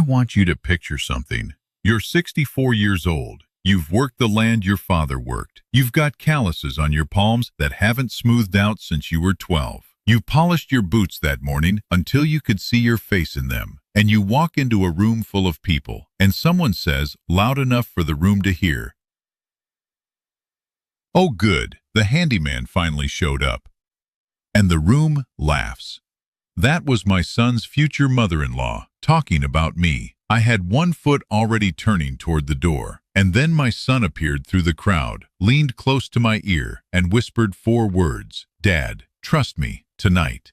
want you to picture something. You're 64 years old. You've worked the land your father worked. You've got calluses on your palms that haven't smoothed out since you were 12. You polished your boots that morning until you could see your face in them. And you walk into a room full of people, and someone says, loud enough for the room to hear, "Oh good, the handyman finally showed up." And the room laughs. That was my son's future mother-in-law talking about me. I had one foot already turning toward the door, and then my son appeared through the crowd, leaned close to my ear, and whispered 4 words, "Dad, trust me, tonight."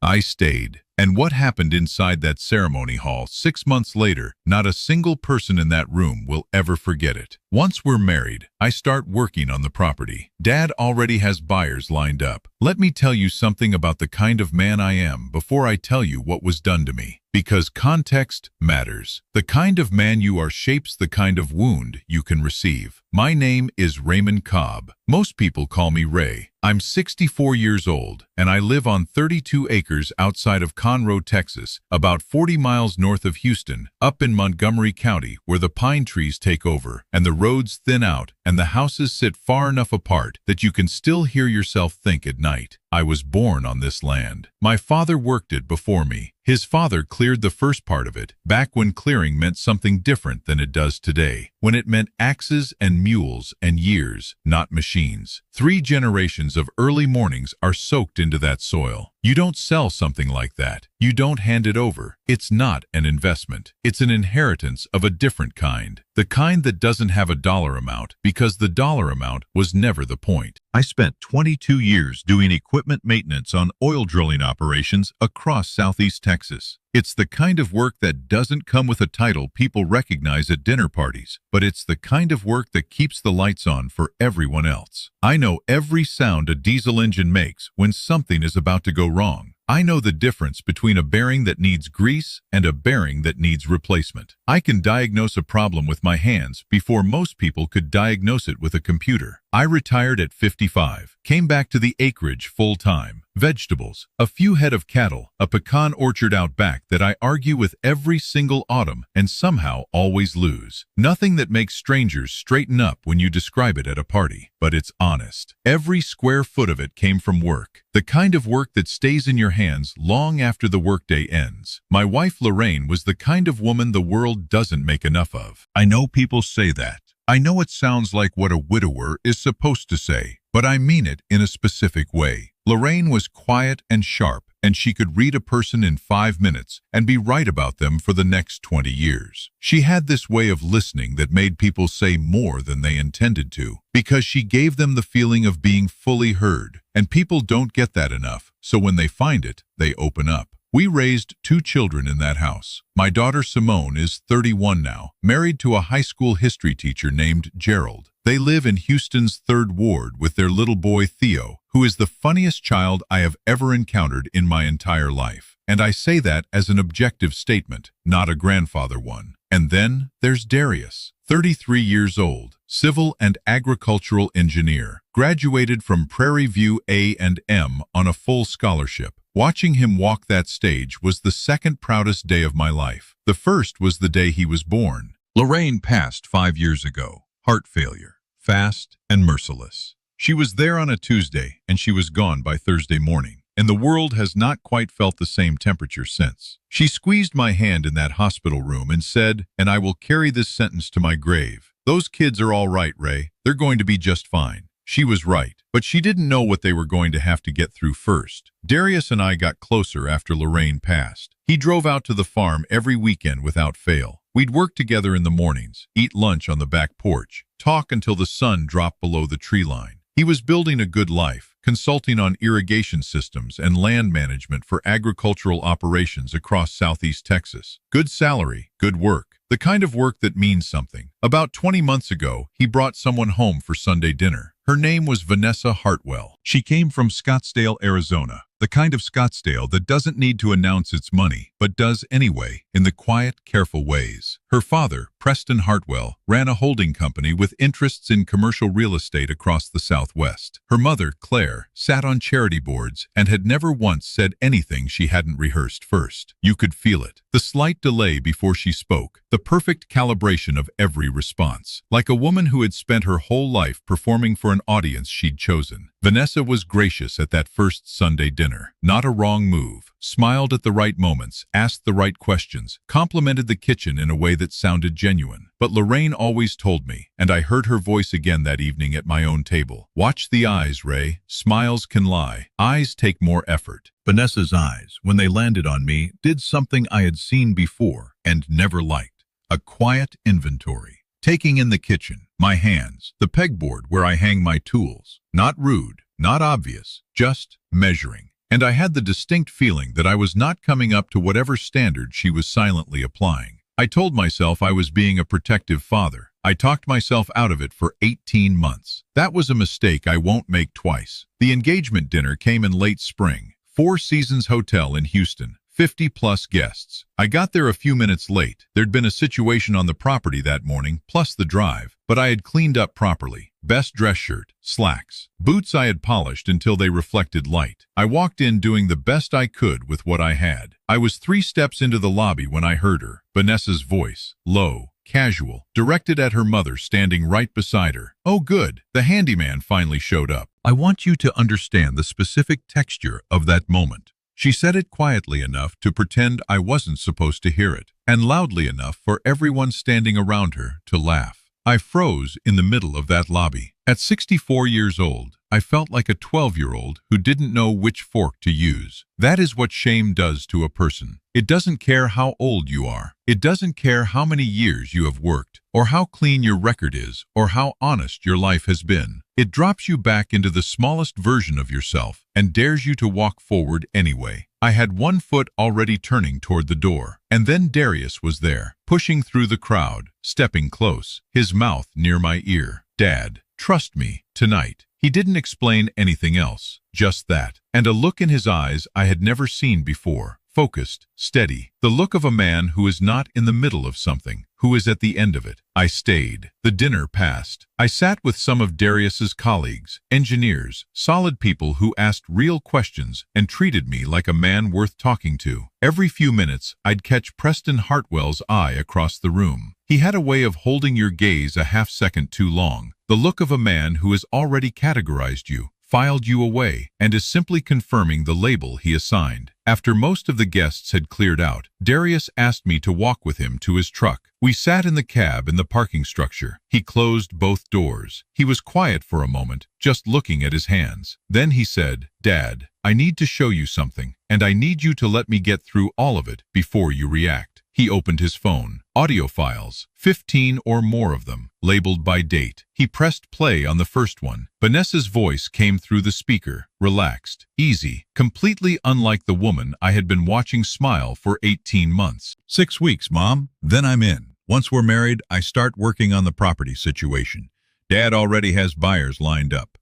I stayed. And what happened inside that ceremony hall 6 months later, not a single person in that room will ever forget it. Once we're married, I start working on the property. Dad already has buyers lined up. Let me tell you something about the kind of man I am before I tell you what was done to me. Because context matters. The kind of man you are shapes the kind of wound you can receive. My name is Raymond Cobb. Most people call me Ray. I'm 64 years old, and I live on 32 acres outside of Conroe, Texas, about 40 miles north of Houston, up in Montgomery County, where the pine trees take over, and the roads thin out, and the houses sit far enough apart that you can still hear yourself think at night. I was born on this land. My father worked it before me. His father cleared the first part of it, back when clearing meant something different than it does today, when it meant axes and mules and years, not machines. 3 generations of early mornings are soaked into that soil. You don't sell something like that. You don't hand it over. It's not an investment. It's an inheritance of a different kind. The kind that doesn't have a dollar amount, because the dollar amount was never the point. I spent 22 years doing equipment maintenance on oil drilling operations across Southeast Texas. It's the kind of work that doesn't come with a title people recognize at dinner parties, but it's the kind of work that keeps the lights on for everyone else. I know every sound a diesel engine makes when something is about to go wrong. I know the difference between a bearing that needs grease and a bearing that needs replacement. I can diagnose a problem with my hands before most people could diagnose it with a computer. I retired at 55, came back to the acreage full-time. Vegetables, a few head of cattle, a pecan orchard out back that I argue with every single autumn and somehow always lose. Nothing that makes strangers straighten up when you describe it at a party, but it's honest. Every square foot of it came from work, the kind of work that stays in your hands long after the workday ends. My wife Lorraine was the kind of woman the world doesn't make enough of. I know people say that. I know it sounds like what a widower is supposed to say, but I mean it in a specific way. Lorraine was quiet and sharp, and she could read a person in 5 minutes and be right about them for the next 20 years. She had this way of listening that made people say more than they intended to, because she gave them the feeling of being fully heard, and people don't get that enough, so when they find it, they open up. We raised 2 children in that house. My daughter Simone is 31 now, married to a high school history teacher named Gerald. They live in Houston's 3rd Ward with their little boy Theo, who is the funniest child I have ever encountered in my entire life. And I say that as an objective statement, not a grandfather one. And then there's Darius, 33 years old, civil and agricultural engineer, graduated from Prairie View A&M on a full scholarship. Watching him walk that stage was the second proudest day of my life. The first was the day he was born. Lorraine passed 5 years ago. Heart failure, fast and merciless. She was there on a Tuesday, and she was gone by Thursday morning, and the world has not quite felt the same temperature since. She squeezed my hand in that hospital room and said, and I will carry this sentence to my grave, "Those kids are all right, Ray. They're going to be just fine." She was right, but she didn't know what they were going to have to get through first. Darius and I got closer after Lorraine passed. He drove out to the farm every weekend without fail. We'd work together in the mornings, eat lunch on the back porch, talk until the sun dropped below the tree line. He was building a good life, consulting on irrigation systems and land management for agricultural operations across Southeast Texas. Good salary, good work. The kind of work that means something, About 20 months ago, he brought someone home for Sunday dinner. Her name was Vanessa Hartwell. She came from Scottsdale, Arizona, the kind of Scottsdale that doesn't need to announce its money, but does anyway, in the quiet, careful ways. Her father, Preston Hartwell, ran a holding company with interests in commercial real estate across the Southwest. Her mother, Claire, sat on charity boards and had never once said anything she hadn't rehearsed first. You could feel it. The slight delay before she spoke, the perfect calibration of every response. Like a woman who had spent her whole life performing for an audience she'd chosen. Vanessa was gracious at that first Sunday dinner. Not a wrong move. Smiled at the right moments, asked the right questions, complimented the kitchen in a way that sounded genuine. But Lorraine always told me, and I heard her voice again that evening at my own table. Watch the eyes, Ray. Smiles can lie. Eyes take more effort. Vanessa's eyes, when they landed on me, did something I had seen before and never liked. A quiet inventory. Taking in the kitchen, my hands, the pegboard where I hang my tools. Not rude, not obvious, just measuring. And I had the distinct feeling that I was not coming up to whatever standard she was silently applying. I told myself I was being a protective father. I talked myself out of it for 18 months. That was a mistake I won't make twice. The engagement dinner came in late spring. Four Seasons Hotel in Houston. 50-plus guests. I got there a few minutes late. There'd been a situation on the property that morning, plus the drive, but I had cleaned up properly. Best dress shirt, slacks, boots I had polished until they reflected light. I walked in doing the best I could with what I had. I was 3 steps into the lobby when I heard her. Vanessa's voice, low, casual, directed at her mother standing right beside her. Oh good, the handyman finally showed up. I want you to understand the specific texture of that moment. She said it quietly enough to pretend I wasn't supposed to hear it, and loudly enough for everyone standing around her to laugh. I froze in the middle of that lobby. At 64 years old, I felt like a 12-year-old who didn't know which fork to use. That is what shame does to a person. It doesn't care how old you are. It doesn't care how many years you have worked, or how clean your record is, or how honest your life has been. It drops you back into the smallest version of yourself and dares you to walk forward anyway. I had one foot already turning toward the door, and then Darius was there, pushing through the crowd, stepping close, his mouth near my ear. Dad, trust me, tonight. He didn't explain anything else, just that, and a look in his eyes I had never seen before. Focused, steady, the look of a man who is not in the middle of something, who is at the end of it. I stayed. The dinner passed. I sat with some of Darius's colleagues, engineers, solid people who asked real questions and treated me like a man worth talking to. Every few minutes, I'd catch Preston Hartwell's eye across the room. He had a way of holding your gaze a half-second too long. The look of a man who has already categorized you, filed you away, and is simply confirming the label he assigned. After most of the guests had cleared out, Darius asked me to walk with him to his truck. We sat in the cab in the parking structure. He closed both doors. He was quiet for a moment, just looking at his hands. Then he said, "Dad, I need to show you something, and I need you to let me get through all of it before you react." He opened his phone. Audio files, 15 or more of them, labeled by date. He pressed play on the first one. Vanessa's voice came through the speaker, relaxed, easy, completely unlike the woman I had been watching smile for 18 months. 6 weeks, Mom. Then I'm in. Once we're married, I start working on the property situation. Dad already has buyers lined up.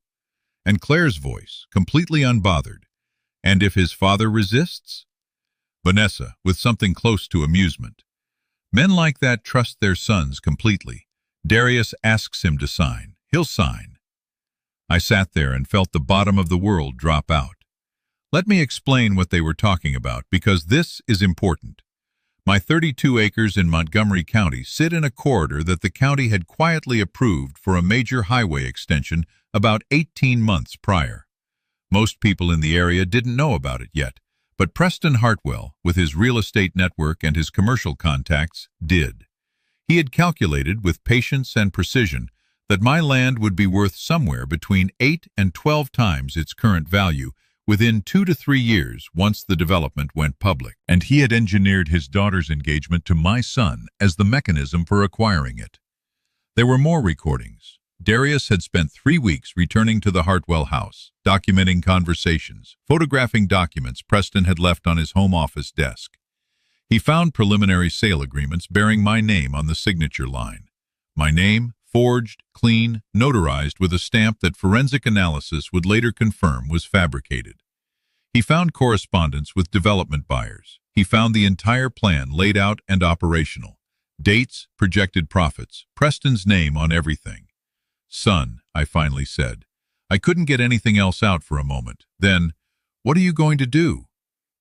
And Claire's voice, completely unbothered. And if his father resists? Vanessa, with something close to amusement. Men like that trust their sons completely. Darius asks him to sign. He'll sign. I sat there and felt the bottom of the world drop out. Let me explain what they were talking about, because this is important. My 32 acres in Montgomery County sit in a corridor that the county had quietly approved for a major highway extension about 18 months prior. Most people in the area didn't know about it yet, but Preston Hartwell, with his real estate network and his commercial contacts, did. He had calculated with patience and precision that my land would be worth somewhere between 8 and 12 times its current value within 2 to 3 years once the development went public, and he had engineered his daughter's engagement to my son as the mechanism for acquiring it. There were more recordings. Darius had spent 3 weeks returning to the Hartwell house, documenting conversations, photographing documents Preston had left on his home office desk. He found preliminary sale agreements bearing my name on the signature line. My name, forged, clean, notarized with a stamp that forensic analysis would later confirm was fabricated. He found correspondence with development buyers. He found the entire plan laid out and operational. Dates, projected profits, Preston's name on everything. "Son," I finally said. I couldn't get anything else out for a moment. Then, "What are you going to do?"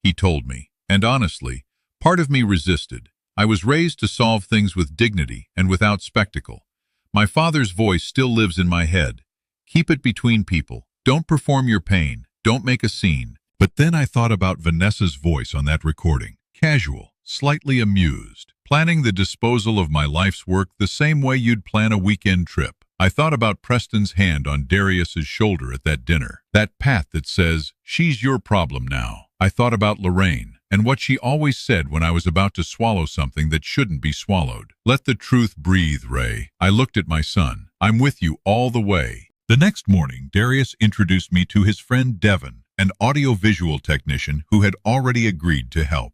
He told me, and honestly, part of me resisted. I was raised to solve things with dignity and without spectacle. My father's voice still lives in my head. Keep it between people. Don't perform your pain. Don't make a scene. But then I thought about Vanessa's voice on that recording. Casual, slightly amused, planning the disposal of my life's work the same way you'd plan a weekend trip. I thought about Preston's hand on Darius's shoulder at that dinner. That pat that says, "She's your problem now." I thought about Lorraine and what she always said when I was about to swallow something that shouldn't be swallowed. "Let the truth breathe, Ray." I looked at my son. "I'm with you all the way." The next morning, Darius introduced me to his friend Devin, an audiovisual technician who had already agreed to help.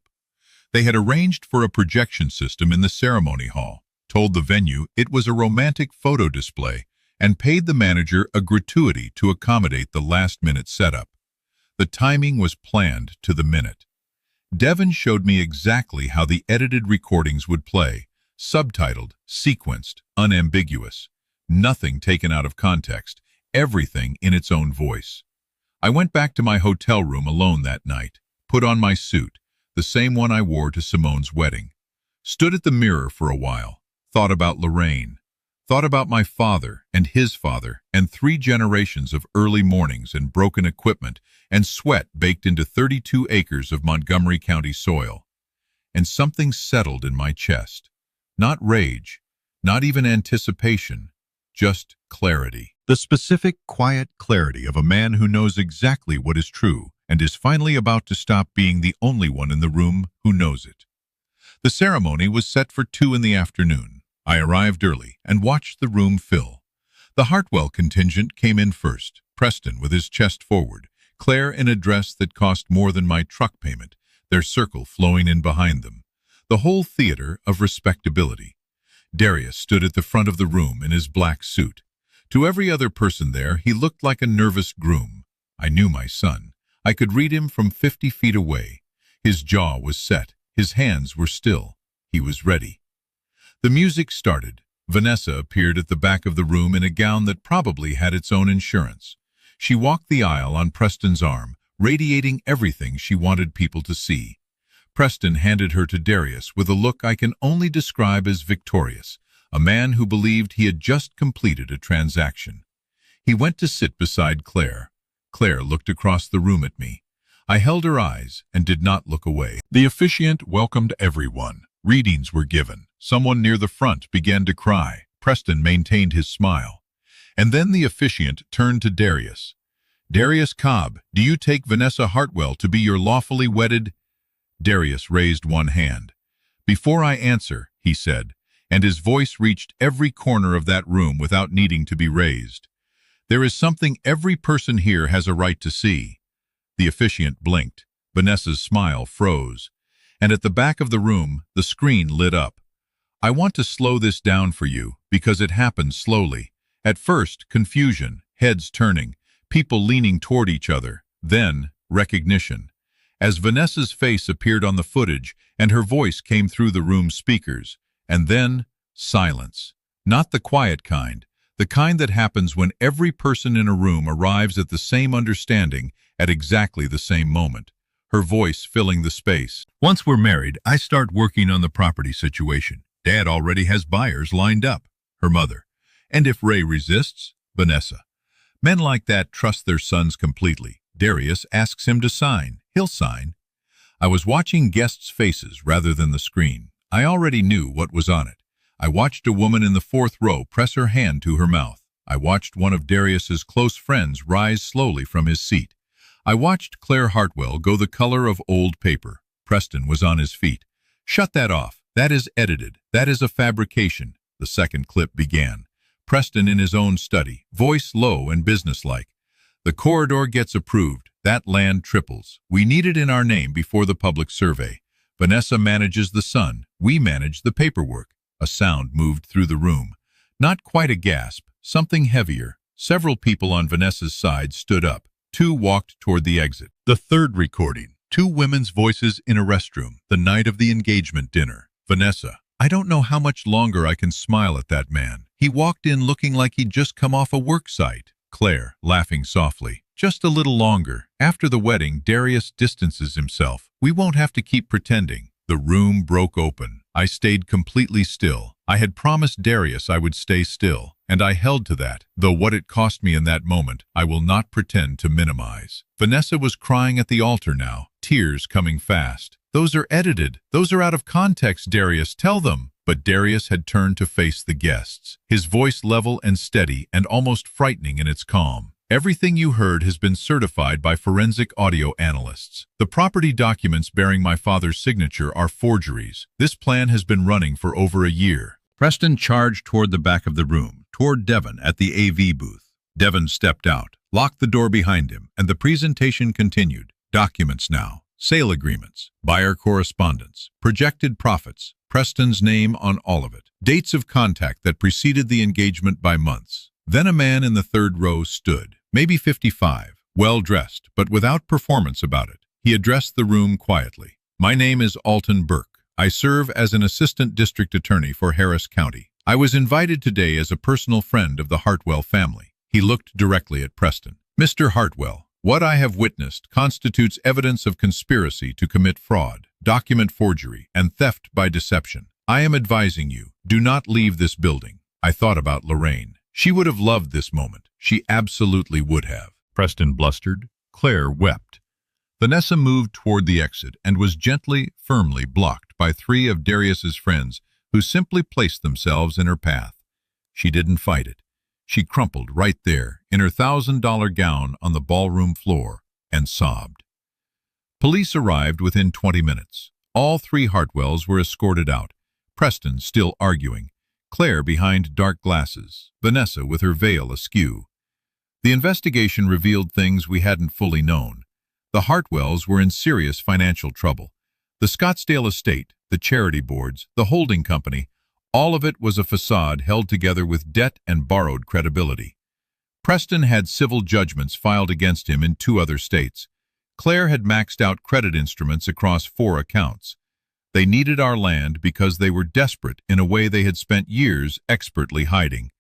They had arranged for a projection system in the ceremony hall, told the venue it was a romantic photo display, and paid the manager a gratuity to accommodate the last-minute setup. The timing was planned to the minute. Devin showed me exactly how the edited recordings would play, subtitled, sequenced, unambiguous. Nothing taken out of context, everything in its own voice. I went back to my hotel room alone that night, put on my suit, the same one I wore to Simone's wedding. Stood at the mirror for a while, thought about Lorraine, thought about my father and his father and 3 generations of early mornings and broken equipment and sweat baked into 32 acres of Montgomery County soil. And something settled in my chest. Not rage, not even anticipation, just clarity. The specific, quiet clarity of a man who knows exactly what is true and is finally about to stop being the only one in the room who knows it. The ceremony was set for 2 in the afternoon. I arrived early and watched the room fill. The Hartwell contingent came in first, Preston with his chest forward, Claire in a dress that cost more than my truck payment, their circle flowing in behind them. The whole theater of respectability. Darius stood at the front of the room in his black suit. To every other person there, he looked like a nervous groom. I knew my son. I could read him from 50 feet away. His jaw was set. His hands were still. He was ready. The music started. Vanessa appeared at the back of the room in a gown that probably had its own insurance. She walked the aisle on Preston's arm, radiating everything she wanted people to see. Preston handed her to Darius with a look I can only describe as victorious, a man who believed he had just completed a transaction. He went to sit beside Claire. Claire looked across the room at me. I held her eyes and did not look away. The officiant welcomed everyone. Readings were given. Someone near the front began to cry. Preston maintained his smile. And then the officiant turned to Darius. "Darius Cobb, do you take Vanessa Hartwell to be your lawfully wedded?" Darius raised one hand. "Before I answer," he said, and his voice reached every corner of that room without needing to be raised. "There is something every person here has a right to see." The officiant blinked. Vanessa's smile froze. And at the back of the room, the screen lit up. "I want to slow this down for you, because it happened slowly. At first, confusion, heads turning, people leaning toward each other. Then, recognition. As Vanessa's face appeared on the footage and her voice came through the room's speakers. And then, silence. Not the quiet kind. The kind that happens when every person in a room arrives at the same understanding at exactly the same moment. Her voice filling the space. "Once we're married, I start working on the property situation. Dad already has buyers lined up." Her mother. "And if Ray resists?" Vanessa. "Men like that trust their sons completely. Darius asks him to sign. He'll sign." I was watching guests' faces rather than the screen. I already knew what was on it. I watched a woman in the 4th row press her hand to her mouth. I watched one of Darius's close friends rise slowly from his seat. I watched Claire Hartwell go the color of old paper. Preston was on his feet. "Shut that off. That is edited. That is a fabrication." The second clip began. Preston in his own study, voice low and businesslike. "The corridor gets approved. That land triples. We need it in our name before the public survey. Vanessa manages the son. We manage the paperwork." A sound moved through the room. Not quite a gasp, something heavier. Several people on Vanessa's side stood up. 2 walked toward the exit. The third recording. 2 women's voices in a restroom, the night of the engagement dinner. Vanessa, I don't know how much longer I can smile at that man. He walked in looking like he'd just come off a work site. Claire, laughing softly. Just a little longer. After the wedding, Darius distances himself. We won't have to keep pretending. The room broke open. I stayed completely still. I had promised Darius I would stay still, and I held to that, though what it cost me in that moment, I will not pretend to minimize. Vanessa was crying at the altar now, tears coming fast. Those are edited. Those are out of context, Darius. Tell them. But Darius had turned to face the guests, his voice level and steady and almost frightening in its calm. Everything you heard has been certified by forensic audio analysts. The property documents bearing my father's signature are forgeries. This plan has been running for over a year. Preston charged toward the back of the room, toward Devon at the AV booth. Devon stepped out, locked the door behind him, and the presentation continued. Documents now. Sale agreements, buyer correspondence, projected profits, Preston's name on all of it, dates of contact that preceded the engagement by months. Then a man in the third row stood, maybe 55, well-dressed, but without performance about it. He addressed the room quietly. My name is Alton Burke. I serve as an assistant district attorney for Harris County. I was invited today as a personal friend of the Hartwell family. He looked directly at Preston. Mr. Hartwell, what I have witnessed constitutes evidence of conspiracy to commit fraud, document forgery, and theft by deception. I am advising you, do not leave this building. I thought about Lorraine. She would have loved this moment. She absolutely would have. Preston blustered. Claire wept. Vanessa moved toward the exit and was gently, firmly blocked by 3 of Darius's friends who simply placed themselves in her path. She didn't fight it. She crumpled right there in her $1,000 gown on the ballroom floor and sobbed. Police arrived within 20 minutes. All 3 Hartwells were escorted out, Preston still arguing, Claire behind dark glasses, Vanessa with her veil askew. The investigation revealed things we hadn't fully known. The Hartwells were in serious financial trouble. The Scottsdale estate, the charity boards, the holding company, all of it was a facade held together with debt and borrowed credibility. Preston had civil judgments filed against him in 2 other states. Claire had maxed out credit instruments across 4 accounts. They needed our land because they were desperate in a way they had spent years expertly hiding.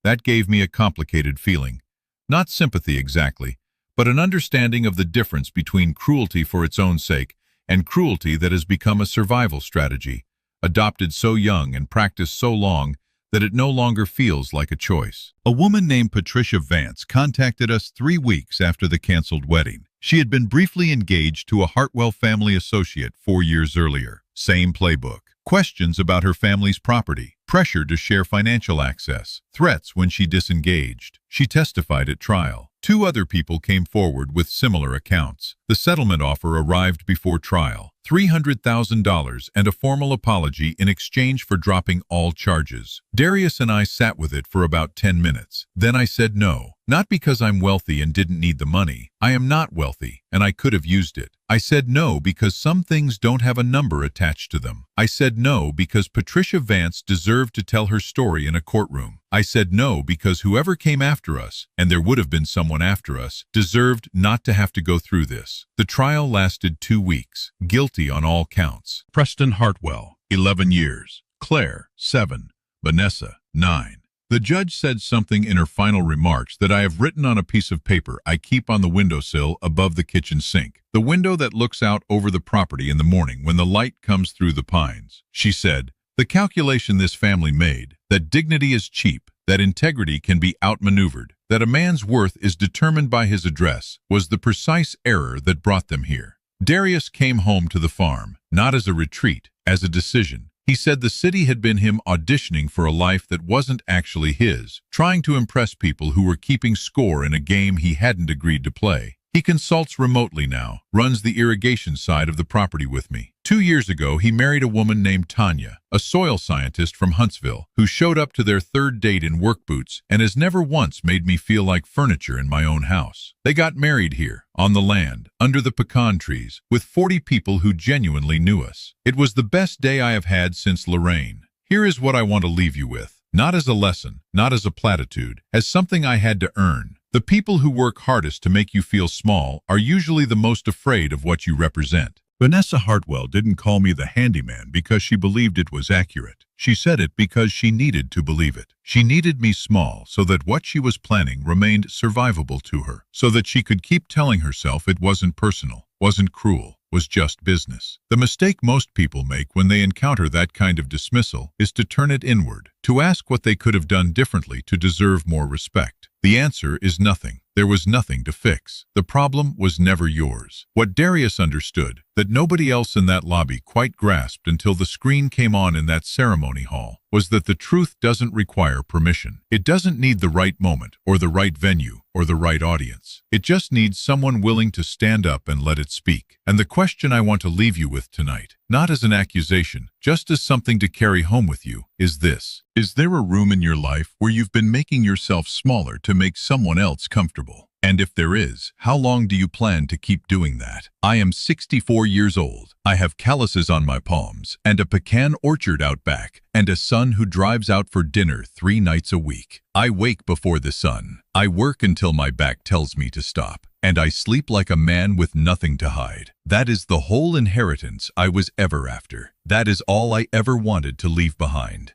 That gave me a complicated feeling. Not sympathy exactly, but an understanding of the difference between cruelty for its own sake and cruelty that has become a survival strategy, adopted so young and practiced so long that it no longer feels like a choice. A woman named Patricia Vance contacted us 3 weeks after the canceled wedding. She had been briefly engaged to a Hartwell family associate 4 years earlier. Same playbook. Questions about her family's property, pressure to share financial access, threats when she disengaged. She testified at trial. 2 other people came forward with similar accounts. The settlement offer arrived before trial. $300,000 and a formal apology in exchange for dropping all charges. Darius and I sat with it for about 10 minutes. Then I said no. Not because I'm wealthy and didn't need the money. I am not wealthy, and I could have used it. I said no because some things don't have a number attached to them. I said no because Patricia Vance deserved to tell her story in a courtroom. I said no because whoever came after us, and there would have been someone after us, deserved not to have to go through this. The trial lasted 2 weeks. Guilty on all counts. Preston Hartwell, 11 years. Claire, 7. Vanessa, 9. The judge said something in her final remarks that I have written on a piece of paper I keep on the windowsill above the kitchen sink, the window that looks out over the property in the morning when the light comes through the pines. She said, the calculation this family made, that dignity is cheap, that integrity can be outmaneuvered, that a man's worth is determined by his address, was the precise error that brought them here. Darius came home to the farm, not as a retreat, as a decision. He said the city had been him auditioning for a life that wasn't actually his, trying to impress people who were keeping score in a game he hadn't agreed to play. He consults remotely now, runs the irrigation side of the property with me. 2 years ago, he married a woman named Tanya, a soil scientist from Huntsville, who showed up to their 3rd date in work boots and has never once made me feel like furniture in my own house. They got married here, on the land, under the pecan trees, with 40 people who genuinely knew us. It was the best day I have had since Lorraine. Here is what I want to leave you with. Not as a lesson, not as a platitude, as something I had to earn. The people who work hardest to make you feel small are usually the most afraid of what you represent. Vanessa Hartwell didn't call me the handyman because she believed it was accurate. She said it because she needed to believe it. She needed me small so that what she was planning remained survivable to her, so that she could keep telling herself it wasn't personal, wasn't cruel, was just business. The mistake most people make when they encounter that kind of dismissal is to turn it inward, to ask what they could have done differently to deserve more respect. The answer is nothing. There was nothing to fix. The problem was never yours. What Darius understood, that nobody else in that lobby quite grasped until the screen came on in that ceremony hall, was that the truth doesn't require permission. It doesn't need the right moment, or the right venue, or the right audience. It just needs someone willing to stand up and let it speak. And the question I want to leave you with tonight, not as an accusation, just as something to carry home with you, is this. Is there a room in your life where you've been making yourself smaller to make someone else comfortable? And if there is, how long do you plan to keep doing that? I am 64 years old. I have calluses on my palms, and a pecan orchard out back, and a son who drives out for dinner 3 nights a week. I wake before the sun. I work until my back tells me to stop, and I sleep like a man with nothing to hide. That is the whole inheritance I was ever after. That is all I ever wanted to leave behind.